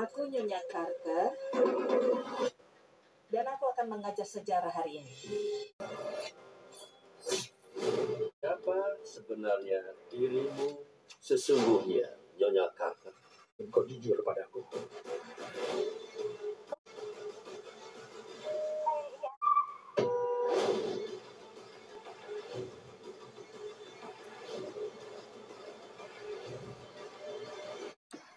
Aku Nyonya Carter, dan aku akan mengajar sejarah hari ini. Siapa sebenarnya dirimu sesungguhnya, Nyonya Carter? Engkau jujur padaku.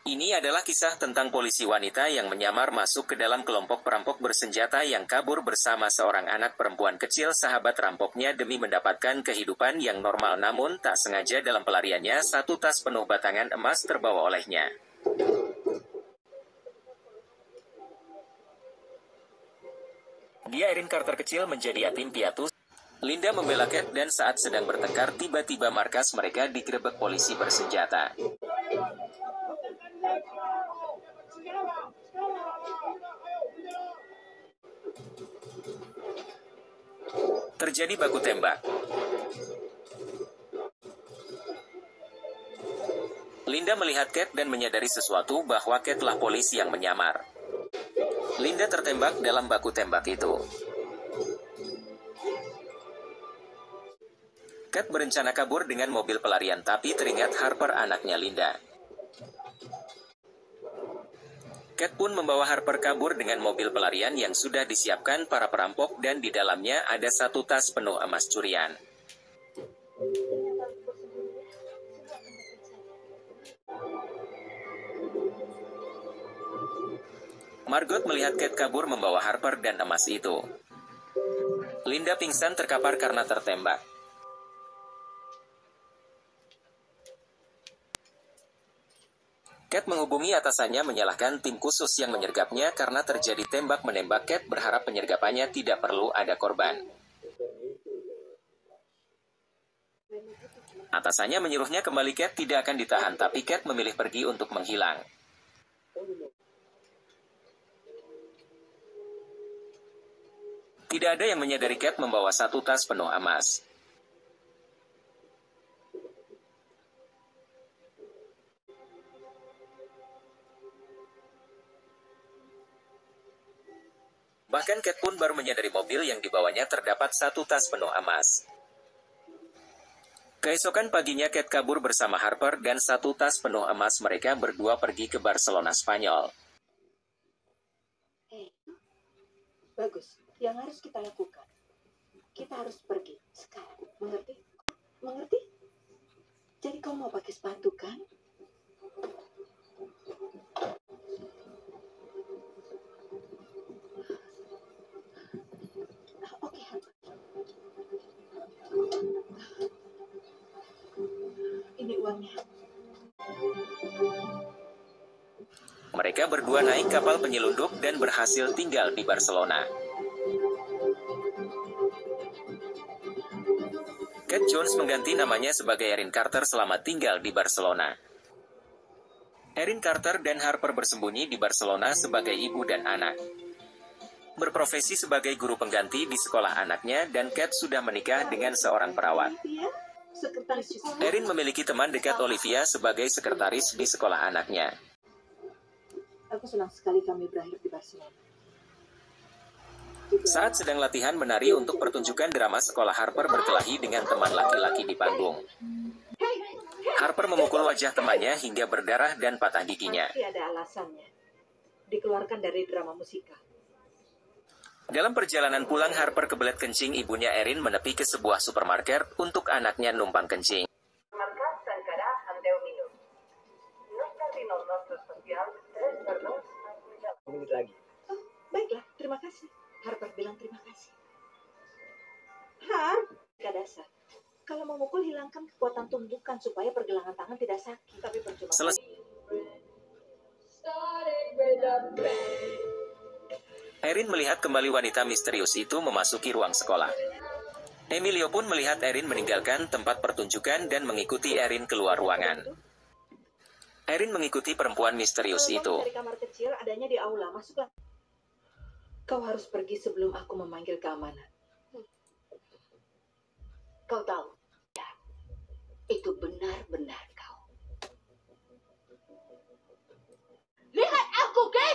Ini adalah kisah tentang polisi wanita yang menyamar masuk ke dalam kelompok perampok bersenjata yang kabur bersama seorang anak perempuan kecil sahabat rampoknya demi mendapatkan kehidupan yang normal, namun tak sengaja dalam pelariannya satu tas penuh batangan emas terbawa olehnya. Dia Erin Carter kecil menjadi yatim piatu. Linda membela Kate dan saat sedang bertengkar tiba-tiba markas mereka digerebek polisi bersenjata. Terjadi baku tembak. Linda melihat Kate dan menyadari sesuatu bahwa Kate lah polisi yang menyamar. Linda tertembak dalam baku tembak itu. Kate berencana kabur dengan mobil pelarian tapi teringat Harper, anaknya Linda. Kate pun membawa Harper kabur dengan mobil pelarian yang sudah disiapkan para perampok dan di dalamnya ada satu tas penuh emas curian. Margot melihat Kate kabur membawa Harper dan emas itu. Linda pingsan terkapar karena tertembak. Kate menghubungi atasannya menyalahkan tim khusus yang menyergapnya karena terjadi tembak-menembak. Kate berharap penyergapannya tidak perlu ada korban. Atasannya menyuruhnya kembali. Kate tidak akan ditahan, tapi Kate memilih pergi untuk menghilang. Tidak ada yang menyadari Kate membawa satu tas penuh emas. Bahkan Kate pun baru menyadari mobil yang dibawanya terdapat satu tas penuh emas. Keesokan paginya Kate kabur bersama Harper dan satu tas penuh emas. Mereka berdua pergi ke Barcelona, Spanyol. Bagus. Yang harus kita lakukan, kita harus pergi sekarang. Mengerti? Mengerti? Jadi kau mau pakai sepatu kan? Oke. Ini uangnya. Mereka berdua naik kapal penyelundup dan berhasil tinggal di Barcelona. Kate Jones mengganti namanya sebagai Erin Carter selama tinggal di Barcelona. Erin Carter dan Harper bersembunyi di Barcelona sebagai ibu dan anak. Berprofesi sebagai guru pengganti di sekolah anaknya, dan Kate sudah menikah dengan seorang perawat. Erin memiliki teman dekat Olivia sebagai sekretaris di sekolah anaknya. Aku senang sekali kami berakhir di Barcelona. Saat sedang latihan menari untuk pertunjukan drama sekolah, Harper berkelahi dengan teman laki-laki di panggung. Harper memukul wajah temannya hingga berdarah dan patah giginya. Pasti ada alasannya. Dikeluarkan dari drama musikal. Dalam perjalanan pulang, Harper kebelet kencing. Ibunya Erin menepi ke sebuah supermarket untuk anaknya numpang kencing. Menit lagi. Oh, baiklah, terima kasih. Harper bilang terima kasih. Dasar. Kalau memukul, hilangkan kekuatan tumbukan supaya pergelangan tangan tidak sakit. Tapi percuma. Selesai. Erin melihat kembali wanita misterius itu memasuki ruang sekolah. Emilio pun melihat Erin meninggalkan tempat pertunjukan dan mengikuti Erin keluar ruangan. Erin mengikuti perempuan misterius itu. Dari kamar kecil adanya di aula. Masuklah. Kau harus pergi sebelum aku memanggil keamanan. Kau tahu, ya, itu benar-benar kau. Lihat aku, Kate!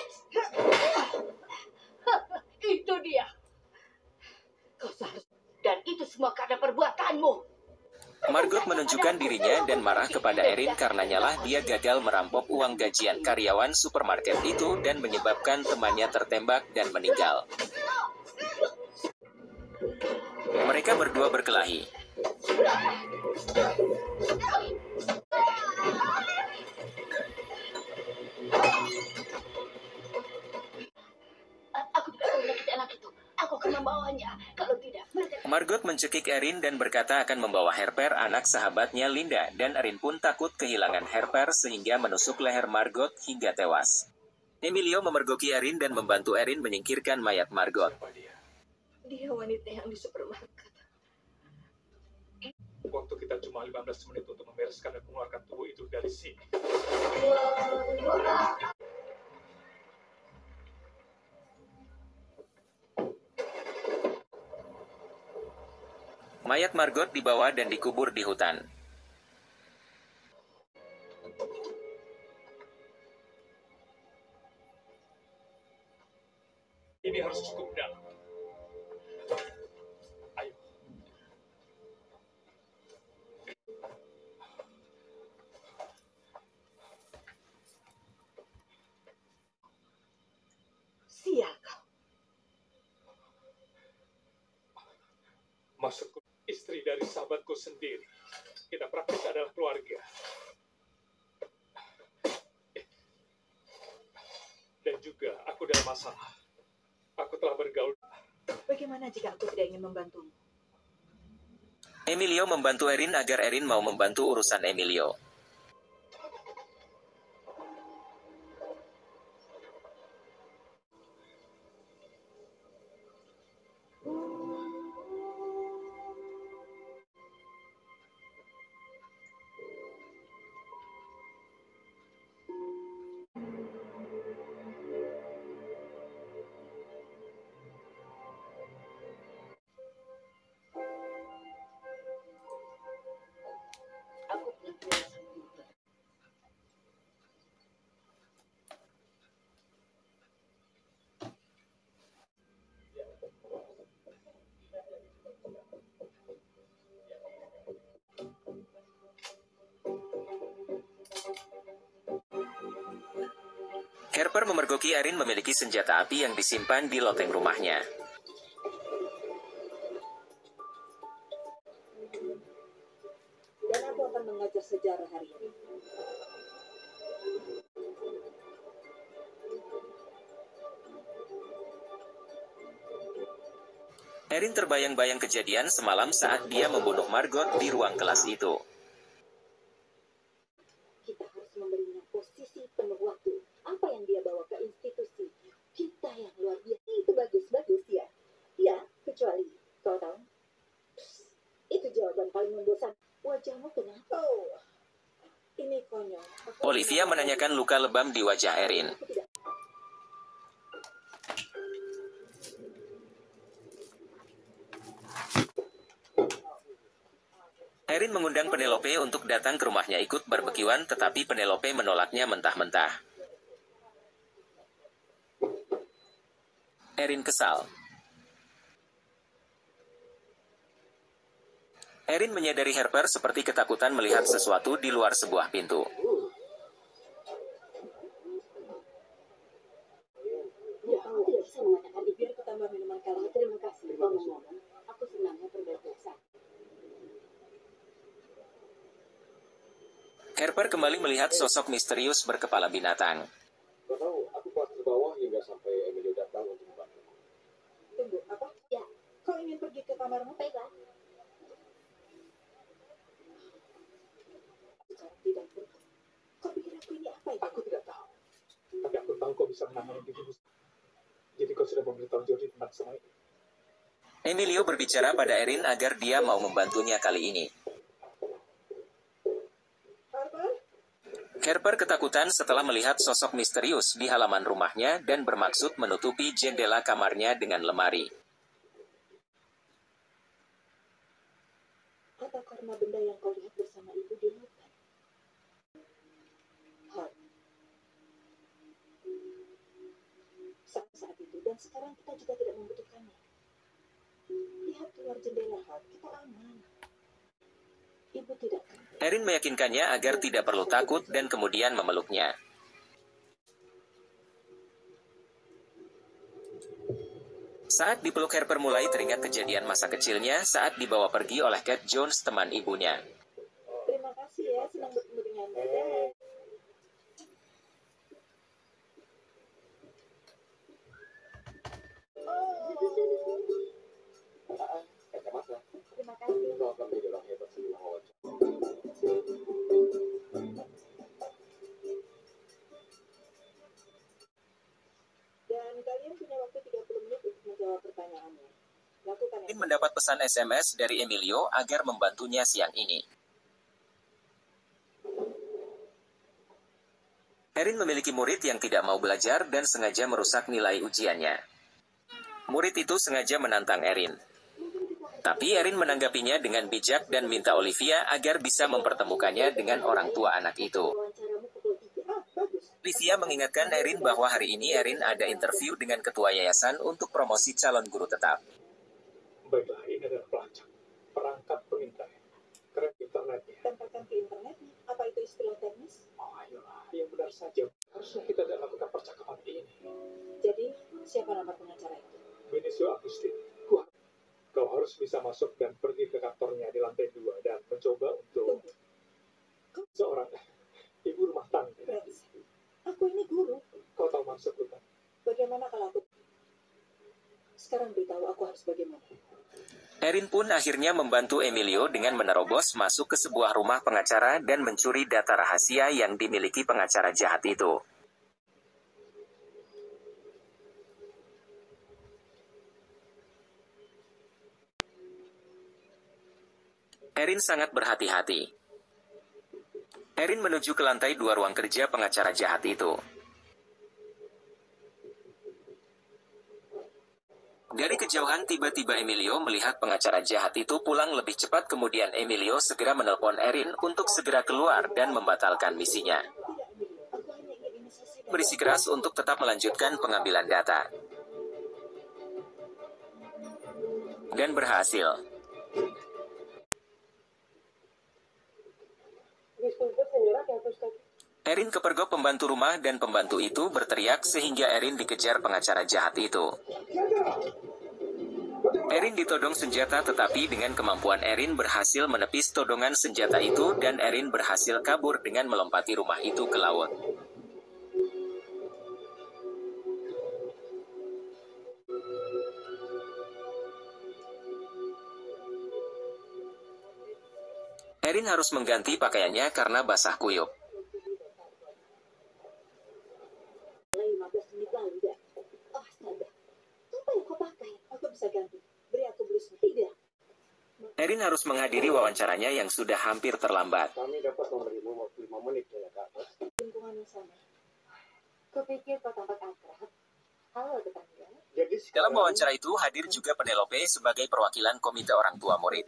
Margot menunjukkan dirinya dan marah kepada Erin karena nyalah dia gagal merampok uang gajian karyawan supermarket itu dan menyebabkan temannya tertembak dan meninggal. Mereka berdua berkelahi. Aku tidak boleh menyakiti anak itu. Aku akan membawanya. Kalau tidak, mereka... Margot mencekik Erin dan berkata akan membawa Harper, anak sahabatnya Linda, dan Erin pun takut kehilangan Harper sehingga menusuk leher Margot hingga tewas. Emilio memergoki Erin dan membantu Erin menyingkirkan mayat Margot. Dia wanita yang di supermarket. Waktu kita cuma 15 menit untuk membereskan dan mengeluarkan tubuh itu dari sini. Mayat Margot dibawa dan dikubur di hutan. Ini harus cukup dalam. Ayo. Sial kau. Maksudku, istri dari sahabatku sendiri. Kita praktis adalah keluarga. Dan juga aku dalam masalah. Aku telah bergaul. Bagaimana jika aku tidak ingin membantumu? Emilio membantu Erin agar Erin mau membantu urusan Emilio. Aku punya penjelasan komputer. Harper memergoki Erin memiliki senjata api yang disimpan di loteng rumahnya. Dan aku akan mengajar sejarah hari ini. Erin terbayang-bayang kejadian semalam saat dia membunuh Margot di ruang kelas itu. Kita harus memberinya posisi penuh waktu. Apa yang dia bawa ke institusi kita yang luar biasa. Itu bagus ya. Ya, kecuali kau tahu. Itu jawaban paling membosankan. Wajahmu kenapa? Oh, ini konyol. Olivia menanyakan luka lebam di wajah Erin. Aku tidak. Erin mengundang Penelope untuk datang ke rumahnya ikut barbekyuan, tetapi Penelope menolaknya mentah-mentah. Erin kesal. Erin menyadari Harper seperti ketakutan melihat sesuatu di luar sebuah pintu. Ya, aku tidak bisa mengatakan itu. Biar aku tambah minuman kalah. Terima kasih. Ngomong-ngomong, aku senangnya berbeda. Harper kembali melihat sosok misterius berkepala binatang. Kau tahu, aku kelas di bawah hingga sampai Emilio datang untuk membantu. Tunggu, apa? Ya, kau ingin pergi ke kamarmu? Baiklah. Bicara di dapur. Kau pikir aku ini apa itu? Aku tidak tahu. Tapi aku tahu kau bisa menangani dirimu. Jadi kau sudah memberitahu Jody tentang semua ini. Emilio berbicara pada Erin agar dia mau membantunya kali ini. Harper ketakutan setelah melihat sosok misterius di halaman rumahnya dan bermaksud menutupi jendela kamarnya dengan lemari. Atau karena benda yang kau lihat bersama ibu di hutan? Hal. Saat itu dan sekarang kita juga tidak membutuhkannya. Lihat keluar jendela, Hal. Kita aman. Ibu tidak. Erin meyakinkannya agar tidak perlu takut dan kemudian memeluknya. Saat dipeluk Harper mulai teringat kejadian masa kecilnya saat dibawa pergi oleh Cat Jones, teman ibunya. Terima kasih ya, senang bertemu dengan Anda. Kacamata. Terima kasih. Kau akan menjadi orang hebat sebelum wawancara. Dan kalian punya waktu 30 menit untuk menjawab pertanyaannya. Lakukan Erin yang mendapat pesan SMS dari Emilio agar membantunya siang ini. Erin memiliki murid yang tidak mau belajar dan sengaja merusak nilai ujiannya. Murid itu sengaja menantang Erin. Tapi Erin menanggapinya dengan bijak dan minta Olivia agar bisa mempertemukannya dengan orang tua anak itu. wawancaramu pukul 3. Bagus. Olivia mengingatkan Erin bahwa hari ini Erin ada interview dengan ketua yayasan untuk promosi calon guru tetap. Baiklah, ini adalah pelacak. Perangkat pengintai. Keren internetnya. Tempelkan ke internet. Apa itu istilah teknis? Oh, ayolah, yang benar saja. Harusnya kita tidak lakukan percakapan ini. Jadi, siapa nama pengacara itu? Benicio Agustin, kau harus bisa masuk dan pergi ke kantornya di lantai 2 dan mencoba untuk Tunggu. seorang ibu rumah tangga. Rex, aku ini guru. Kau tahu maksudku kan? Bagaimana kalau aku... Sekarang beritahu aku harus bagaimana. Erin pun akhirnya membantu Emilio dengan menerobos masuk ke sebuah rumah pengacara dan mencuri data rahasia yang dimiliki pengacara jahat itu. Erin sangat berhati-hati. Erin menuju ke lantai 2 ruang kerja pengacara jahat itu. Dari kejauhan tiba-tiba Emilio melihat pengacara jahat itu pulang lebih cepat, kemudian Emilio segera menelpon Erin untuk segera keluar dan membatalkan misinya. Tidak, Emilio. Aku hanya ingin ini selesai. Bersikeras untuk tetap melanjutkan pengambilan data. Dan berhasil. Erin kepergok pembantu rumah dan pembantu itu berteriak sehingga Erin dikejar pengacara jahat itu. Erin ditodong senjata, tetapi dengan kemampuan Erin berhasil menepis todongan senjata itu dan Erin berhasil kabur dengan melompati rumah itu ke laut. Erin harus mengganti pakaiannya karena basah kuyup. 15 menit lalu, ya. Oh, astaga. Apa yang kau pakai? Aku bisa ganti. Beri aku blusnya. Tidak. Erin harus menghadiri wawancaranya yang sudah hampir terlambat. Kami dapat memberimu waktu 5 menit ya, Kak. Lingkungan yang sama. Kupikir kau tampak akrab. Halo, tetangga. Jadi Dalam wawancara itu hadir juga Penelope sebagai perwakilan komite orang tua murid.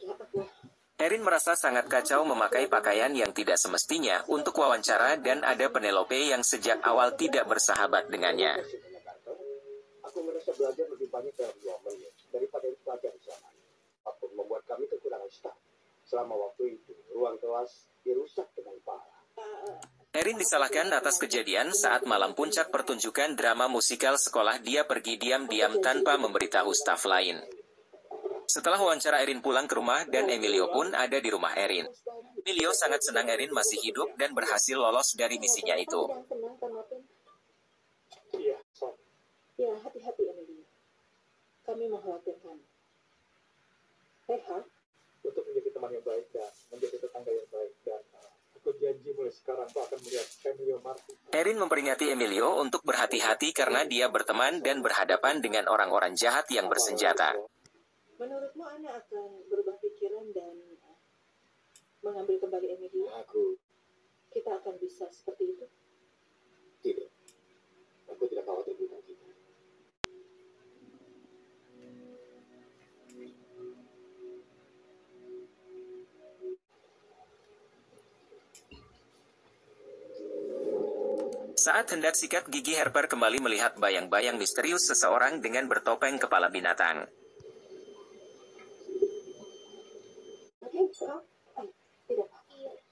Erin merasa sangat kacau memakai pakaian yang tidak semestinya untuk wawancara dan ada Penelope yang sejak awal tidak bersahabat dengannya. Aku merasa belajar lebih banyak dalam 2 menit daripada belajar di sana. Apa membuat kami kekurangan staf. Selama waktu itu, ruang kelas dirusak dengan parah. Erin disalahkan atas kejadian saat malam puncak pertunjukan drama musikal sekolah. Dia pergi diam-diam tanpa memberitahu staf lain. Setelah wawancara, Erin pulang ke rumah dan Emilio pun ada di rumah Erin. Emilio sangat senang Erin masih hidup dan berhasil lolos dari misinya itu. Sedang tenang, Kak Martin. Iya, sorry. Ya, hati-hati, Emily. Kami mengkhawatirkan. Hart, Untuk menjadi teman yang baik dan menjadi tetangga yang baik. Dan aku janji mulai sekarang aku akan melihat Emilio Martin. Erin memperingati Emilio untuk berhati-hati karena dia berteman dan berhadapan dengan orang-orang jahat yang bersenjata. menurutmu Ana akan berubah pikiran dan mengambil kembali Emily? Kita akan bisa seperti itu? Tidak. Aku tidak khawatir tentang kita. Saat hendak sikat gigi, Harper kembali melihat bayang-bayang misterius seseorang dengan bertopeng kepala binatang. Oke, tidak.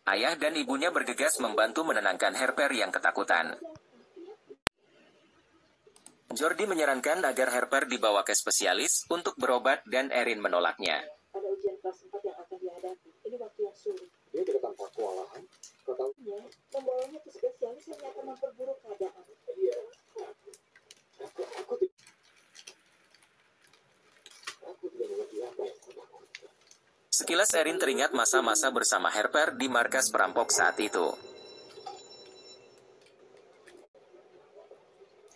Ayah dan ibunya bergegas membantu menenangkan Harper yang ketakutan. Jordi menyarankan agar Harper dibawa ke spesialis untuk berobat dan Erin menolaknya. Ada ujian kelas 4 yang akan dihadapi. Ini waktu yang sulit. Dia tidak tampak kewalahan. Kau tahu? Ya, membawanya ke spesialis hanya akan memperburuk keadaan. Iya. Aku tidak mengerti apa yang kau lakukan. Sekilas Erin teringat masa-masa bersama Harper di markas perampok saat itu.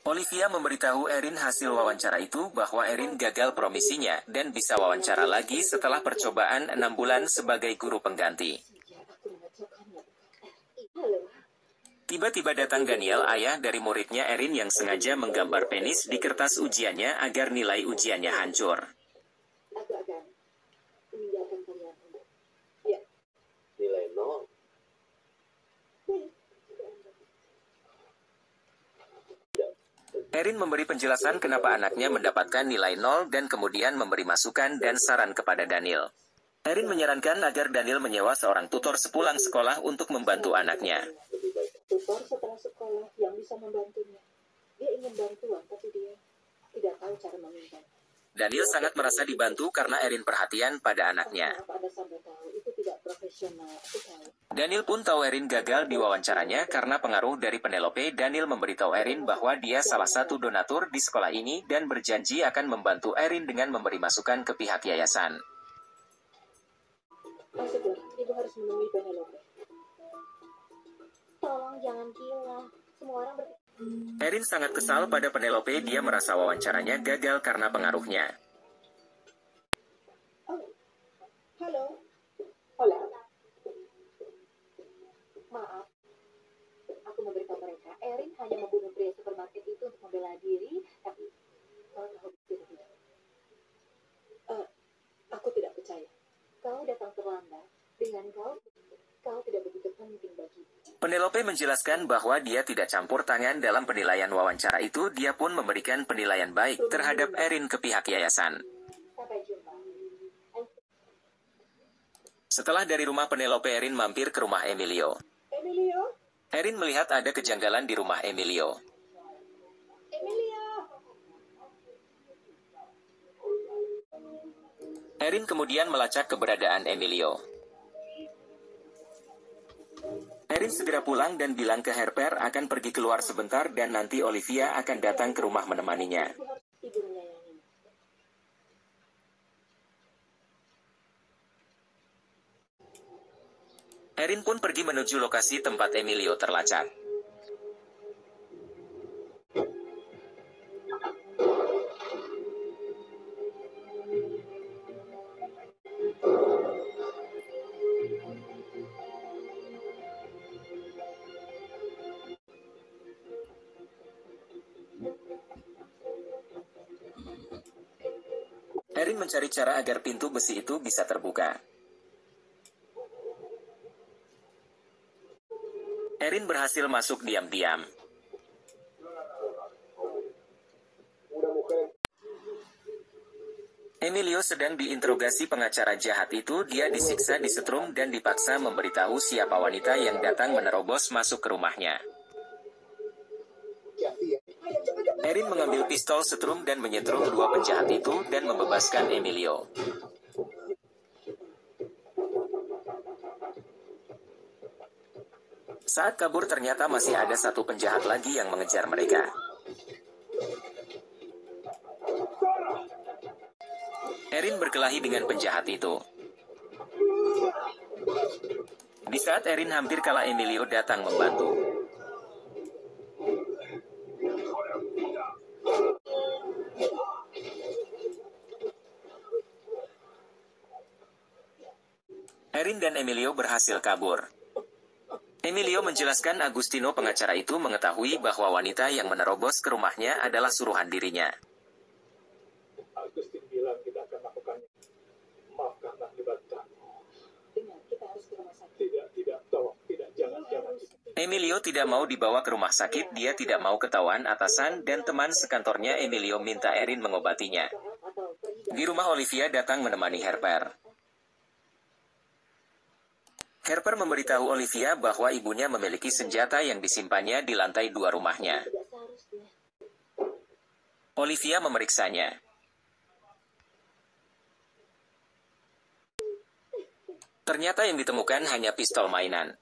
Olivia memberitahu Erin hasil wawancara itu bahwa Erin gagal promisinya dan bisa wawancara lagi setelah percobaan 6 bulan sebagai guru pengganti. Ya, aku mengacaukannya. Halo. Tiba-tiba datang Daniel, ayah dari muridnya Erin yang sengaja menggambar penis di kertas ujiannya agar nilai ujiannya hancur. Aku akan meninggalkan kalian. Ya. Nilai 0. Erin memberi penjelasan kenapa anaknya mendapatkan nilai 0 dan kemudian memberi masukan dan saran kepada Daniel. Erin menyarankan agar Daniel menyewa seorang tutor sepulang sekolah untuk membantu anaknya. Tutor setelah sekolah yang bisa membantunya. Dia ingin bantuan, tapi dia tidak tahu cara meminta. Daniel sangat merasa dibantu karena Erin perhatian pada anaknya. Apa Anda sampai tahu? Itu tidak profesional. Aku tahu. Daniel pun tahu Erin gagal di wawancaranya karena pengaruh dari Penelope. Daniel memberitahu Erin bahwa dia salah satu donatur di sekolah ini dan berjanji akan membantu Erin dengan memberi masukan ke pihak yayasan. Masuklah, ibu harus menemui Penelope. Tolong jangan gila. Semua orang berpikir. Erin sangat kesal pada Penelope. Dia merasa wawancaranya gagal karena pengaruhnya. Oh, halo. Hola. Maaf. Aku memberitahu mereka, Erin hanya membunuh pria supermarket itu untuk membela diri, tapi kau tahu tidak. Aku tidak percaya. Kau datang terlambat. Dengan kau tidak begitu penting bagi. Penelope menjelaskan bahwa dia tidak campur tangan dalam penilaian wawancara itu. Dia pun memberikan penilaian baik terhadap Erin ke pihak yayasan. Sampai jumpa. Setelah dari rumah Penelope, Erin mampir ke rumah Emilio. Emilio? Erin melihat ada kejanggalan di rumah Emilio. Emilio! Erin kemudian melacak keberadaan Emilio. Erin segera pulang dan bilang ke Harper akan pergi keluar sebentar dan nanti Olivia akan datang ke rumah menemaninya. Ibu menyayangimu. Erin pun pergi menuju lokasi tempat Emilio terlacak. Erin mencari cara agar pintu besi itu bisa terbuka. Erin berhasil masuk diam-diam. Emilio sedang diinterogasi pengacara jahat itu. Dia disiksa, disetrum, dan dipaksa memberitahu siapa wanita yang datang menerobos masuk ke rumahnya. Erin mengambil pistol setrum dan menyetrum dua penjahat itu dan membebaskan Emilio. Saat kabur ternyata masih ada satu penjahat lagi yang mengejar mereka. Erin berkelahi dengan penjahat itu. Di saat Erin hampir kalah, Emilio datang membantu. Erin dan Emilio berhasil kabur. Emilio menjelaskan Agustino pengacara itu mengetahui bahwa wanita yang menerobos ke rumahnya adalah suruhan dirinya. Agustin bilang kita akan melakukannya. Maaf karena melibatkan. Dengar, kita harus ke rumah sakit. Tidak, tolong, tidak, jangan. Emilio tidak mau dibawa ke rumah sakit. Dia tidak mau ketahuan atasan dan teman sekantornya. Emilio minta Erin mengobatinya. Di rumah, Olivia datang menemani Harper. Harper memberitahu Olivia bahwa ibunya memiliki senjata yang disimpannya di lantai 2 rumahnya. Tidak seharusnya. Olivia memeriksanya. Ternyata yang ditemukan hanya pistol mainan.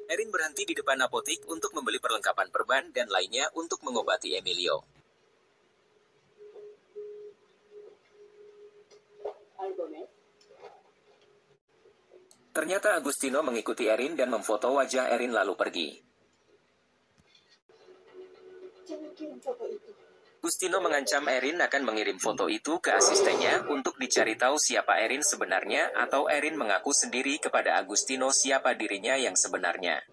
Erin berhenti di depan apotik untuk membeli perlengkapan perban dan lainnya untuk mengobati Emilio. Ternyata Agustino mengikuti Erin dan memfoto wajah Erin lalu pergi. Jangan kirim foto itu. Agustino mengancam Erin akan mengirim foto itu ke asistennya untuk dicari tahu siapa Erin sebenarnya atau Erin mengaku sendiri kepada Agustino siapa dirinya yang sebenarnya.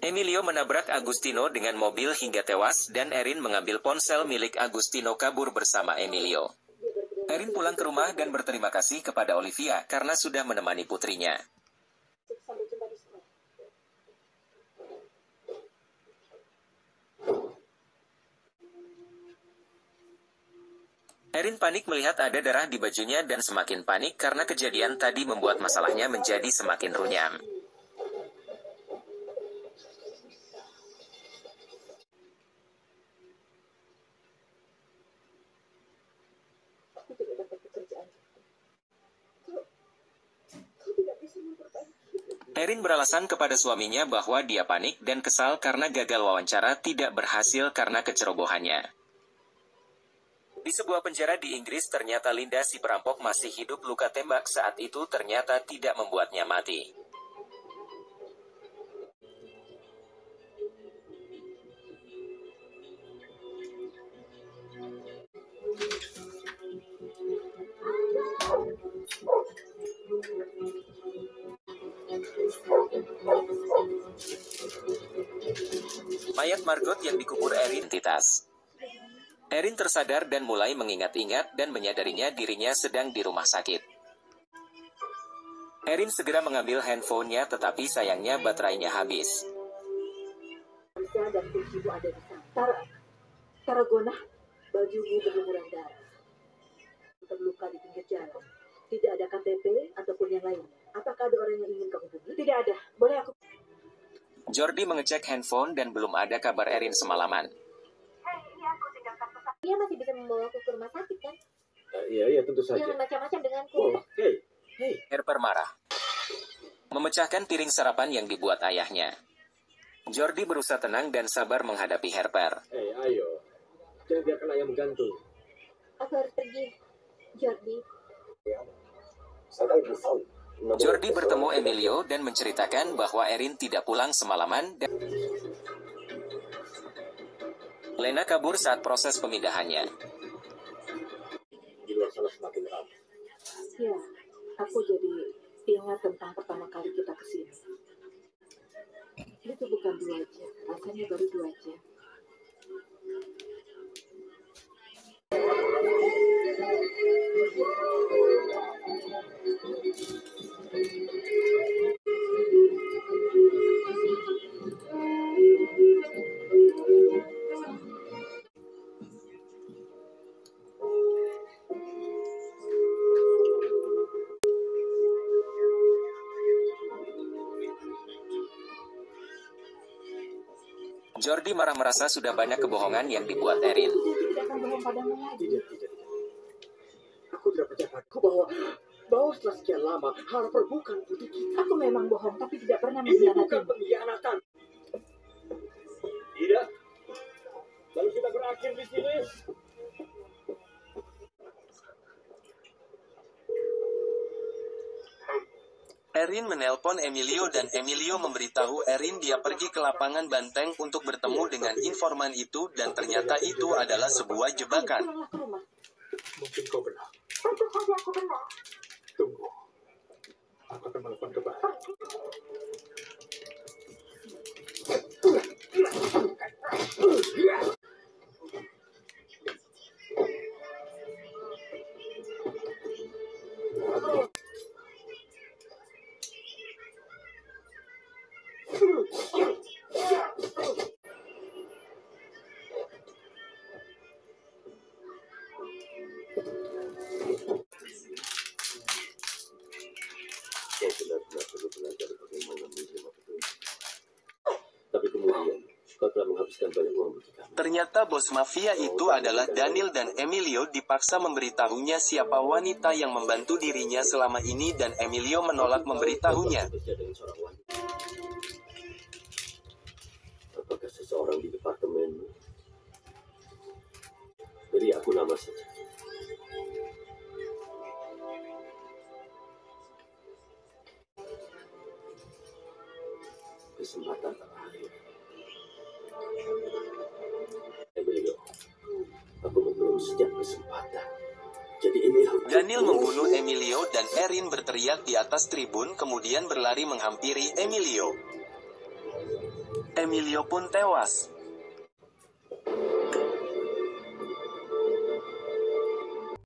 Emilio menabrak Agustino dengan mobil hingga tewas dan Erin mengambil ponsel milik Agustino kabur bersama Emilio. Erin pulang ke rumah dan berterima kasih kepada Olivia karena sudah menemani putrinya. Sampai jumpa di sekolah. Erin panik melihat ada darah di bajunya dan semakin panik karena kejadian tadi membuat masalahnya menjadi semakin runyam. Aku tidak dapat pekerjaan. Kau tidak bisa memperbaiki. Erin beralasan kepada suaminya bahwa dia panik dan kesal karena gagal wawancara tidak berhasil karena kecerobohannya. Di sebuah penjara di Inggris ternyata Linda si perampok masih hidup luka tembak saat itu ternyata tidak membuatnya mati. Mayat Margot yang dikubur Erin identitas. Erin tersadar dan mulai mengingat-ingat dan menyadarinya dirinya sedang di rumah sakit. Erin segera mengambil handphonenya tetapi sayangnya baterainya habis. Bisa dan kuncimu ada di sana. Taragona, bajumu berlumuran darah. Terluka di pinggir jalan. Tidak ada KTP ataupun yang lainnya. Apakah ada orang yang ingin kau hubungi? Tidak ada. Boleh aku? Jordi mengecek handphone dan belum ada kabar Erin semalaman. Dia masih bisa membawaku ke rumah sakit kan? Iya, tentu saja. Jangan macam-macam denganku. Oh, hey. Harper marah. Memecahkan piring sarapan yang dibuat ayahnya. Jordi berusaha tenang dan sabar menghadapi Harper. Ayo. Jangan biarkan ayah menggantung. Aku harus pergi. Jordi. Jordi bertemu Emilio dan menceritakan bahwa Erin tidak pulang semalaman dan Lena kabur saat proses pemindahannya. Di luar sana semakin ramai. Ya, aku jadi ingat tentang pertama kali kita kesini. Itu bukan 2 jam, rasanya baru 2 jam. Jordi marah merasa sudah banyak kebohongan yang dibuat Erin. Jadi tidak akan bohong padamu lagi. Tidak. Aku tidak percaya padaku bahwa setelah sekian lama Harper bukan putri kita. Aku memang bohong, tapi tidak pernah Ini bukan mengkhianati. pengkhianatan. Tidak. Lalu kita berakhir di sini. Erin menelpon Emilio dan Emilio memberitahu Erin dia pergi ke lapangan banteng untuk bertemu dengan informan itu dan ternyata itu adalah sebuah jebakan. Pulanglah ke rumah. Mungkin kau benar. Tentu saja aku benar. Tunggu. Aku akan menelpon ke Barat. Kau benar-benar perlu belajar bagaimana menerima petunjuk. Tapi kemudian, kau telah menghabiskan banyak uang bagi kami. Ternyata bos mafia itu adalah Daniel dan Emilio dipaksa memberitahunya siapa wanita yang membantu dirinya selama ini dan Emilio menolak memberitahunya. Bekerja dengan seorang wanita. Apakah seseorang di departemenmu? Beri aku nama saja. Kesempatan terakhir. Emilio, aku belum sejak kesempatan. Jadi ini Daniel membunuh Emilio dan Erin berteriak di atas tribun kemudian berlari menghampiri Emilio. Emilio pun tewas.